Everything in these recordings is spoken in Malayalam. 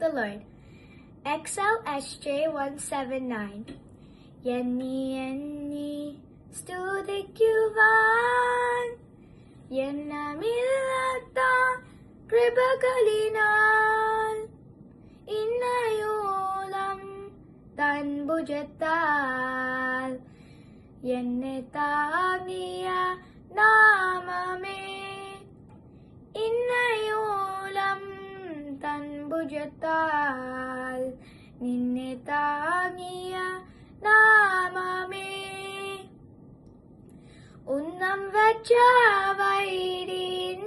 the Lord. XLSJ179. Yenni സ്തുതിക്കുവാൻ എണ്ണമില്ലാത്ത കൃപകളിനാൽ ഇന്നയോളം തൻ ഭുജത്താൽ എന്നെ താങ്ങിയ നാമമേ ഇന്നയോളം തൻ ഭുജത്താൽ നിന്നെ താങ്ങിയ നാമമേ ഉന്നം വച്ച വൈരിൻ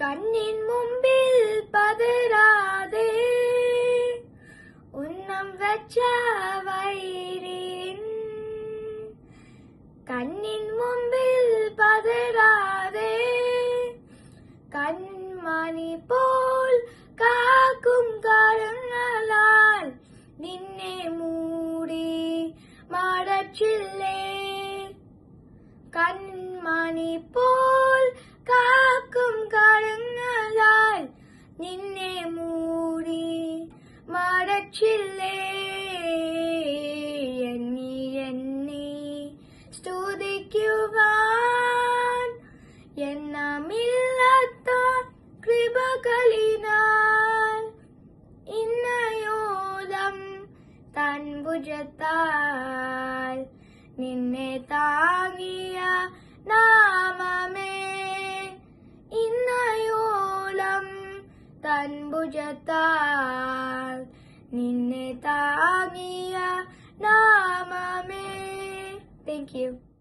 കണ്ണിൻ മുമ്പിൽ പതരാതെ ഉന്നം വച്ച വൈരിൻ കണ്ണിൻ മുമ്പിൽ പതരാതെ കൺമണി പോൽ കാക്കും കരങ്ങളാൽ നിന്നെ മൂടി മറച്ചില്ലേ കൺമണി പോൽ കാക്കും കരങ്ങളാൽ നിന്നെ മൂടി മറച്ചില്ലേ എണ്ണി സ്തുതിക്കുവാൻ എണ്ണമില്ലാത്ത കൃപകളിനാൽ ഇന്നയോളം തൻ ഭുജത്താൽ നിന്നെ താങ്ങിയ നാമമേ ഇന്നയോളം തൻ ഭുജത്താൽ നിന്നെ താങ്ങിയ നാമമേ. Thank you.